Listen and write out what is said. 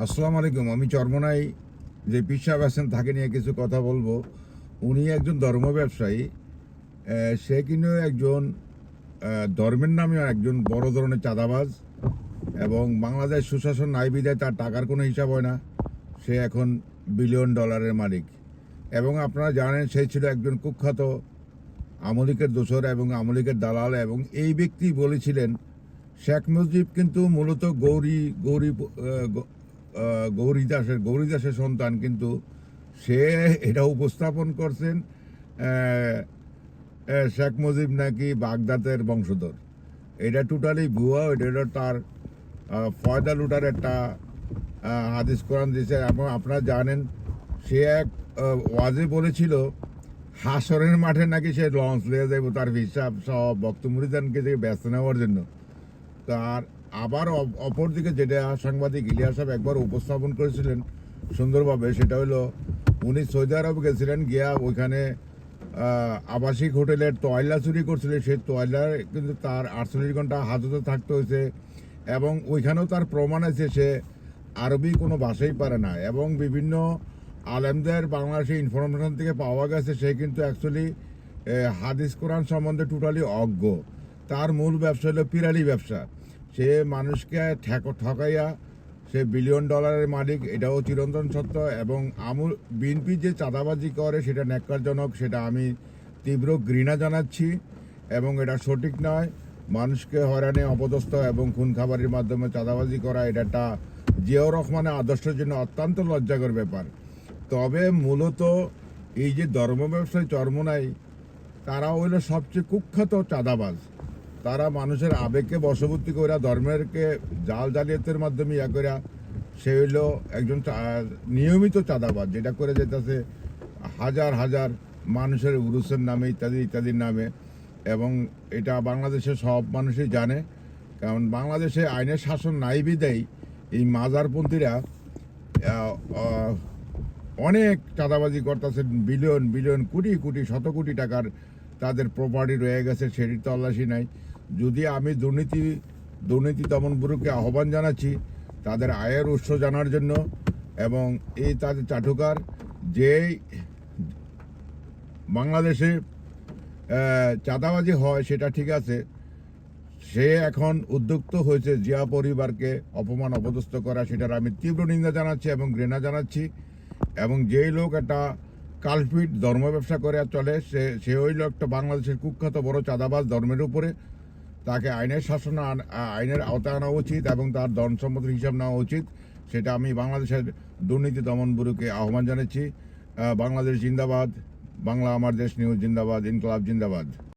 আসসালামু আলাইকুম। আমি চরমোনাই যে পীর সাহেব আছেন তাকে নিয়ে কিছু কথা বলবো। উনি একজন ধর্ম ব্যবসায়ী। সে কিন্তু একজন ধর্মের নামে একজন বড় ধরনের চাঁদাবাজ এবং বাংলাদেশ সুশাসন নাই বিধায় তার টাকার কোনো হিসাব হয় না। সে এখন বিলিয়ন ডলারের মালিক এবং আপনারা জানেন সে ছিল একজন কুখ্যাত আমলিকের দোসর এবং আমলিকের দালাল এবং এই ব্যক্তি বলেছিলেন শেখ মুজিব কিন্তু মূলত গৌরী দাসের সন্তান, কিন্তু সে এটা উপস্থাপন করছেন শেখ মুজিব নাকি বাগদাদের বংশধর। এটা টোটালি ভুয়া। এটা তার ফয়দা লুটার একটা হাদিস কোরআন দিয়েছে এবং আপনারা জানেন সে এক ওয়াজে বলেছিল হাসরের মাঠে নাকি সে লঞ্চ নিয়ে যাবো তার হিসাব সব ভক্ত মুরিদানকে থেকে ব্যস্ত নেওয়ার জন্য। তার আবার অপরদিকে যেটা সাংবাদিক ইলিয়াস সাহেব একবার উপস্থাপন করেছিলেন সুন্দরভাবে, সেটা হলো উনি সৌদি আরব গেছিলেন, গিয়া ওইখানে আবাসিক হোটেলের টয়লা চুরি করছিলেন। সেই টয়লার কিন্তু তার 48 ঘন্টা হাজতে থাকতে হয়েছে এবং ওইখানেও তার প্রমাণ আছে সে আরবি কোনো ভাষাই পারে না এবং বিভিন্ন আলেমদের বাংলাদেশে ইনফরমেশন থেকে পাওয়া গেছে সে কিন্তু অ্যাকচুয়ালি হাদিস কোরআন সম্বন্ধে টোটালি অজ্ঞ। তার মূল ব্যবসা হলো পিরালি ব্যবসা। সে মানুষকে ঠকাইয়া সে বিলিয়ন ডলারের মালিক, এটাও চিরন্তন সত্য। এবং বিএনপি যে চাঁদাবাজি করে সেটা ন্যাক্কারজনক, সেটা আমি তীব্র ঘৃণা জানাচ্ছি এবং এটা সঠিক নয়। মানুষকে হয়রানি, অপদস্থ এবং খুন খাবারের মাধ্যমে চাঁদাবাজি করা এটা একটা জিয়াউর রহমানের আদর্শের জন্য অত্যন্ত লজ্জাকর ব্যাপার। তবে মূলত এই যে ধর্ম ব্যবসায়ী চরমোনাই, তারা হইল সবচেয়ে কুখ্যাত চাঁদাবাজ। তারা মানুষের আবেগকে বশবর্তী করে ধর্মেরকে জাল জালিয়াতের মাধ্যমে ইয়া করে সে হইল একজন নিয়মিত চাঁদাবাজ, যেটা করে যেতেছে হাজার হাজার মানুষের উরুসের নামে ইত্যাদি ইত্যাদির নামে। এবং এটা বাংলাদেশের সব মানুষই জানে, কারণ বাংলাদেশে আইনের শাসন নাই বিদায়ী এই মাজারপন্থীরা অনেক চাঁদাবাজি করতেছে। বিলিয়ন বিলিয়ন কোটি কোটি শত কোটি টাকার তাদের প্রপার্টি রয়ে গেছে, সেটির তল্লাশি নাই। যদি আমি দুর্নীতি দমন ব্যুরোকে আহ্বান জানাচ্ছি তাদের আয়ের উৎস জানার জন্য এবং এই তাদের চাটুকার যেই বাংলাদেশে চাঁদাবাজি হয় সেটা ঠিক আছে, সে এখন উদ্যুক্ত হয়েছে জিয়া পরিবারকে অপমান অপদস্থ করা, সেটার আমি তীব্র নিন্দা জানাচ্ছি এবং ঘৃণা জানাচ্ছি। এবং যেই লোক একটা কালপিট ধর্ম ব্যবসা করে চলে, সে হইল একটা বাংলাদেশের কুখ্যাত বড় চাঁদাবাজ ধর্মের উপরে। তাকে আইনের আওতায় আনা উচিত এবং তার ধন সম্পদের হিসাব নেওয়া উচিত। সেটা আমি বাংলাদেশের দুর্নীতি দমন ব্যুরোকে আহ্বান জানাচ্ছি। বাংলাদেশ জিন্দাবাদ, বাংলা আমার দেশ নিউজ জিন্দাবাদ, ইনকলাব জিন্দাবাদ।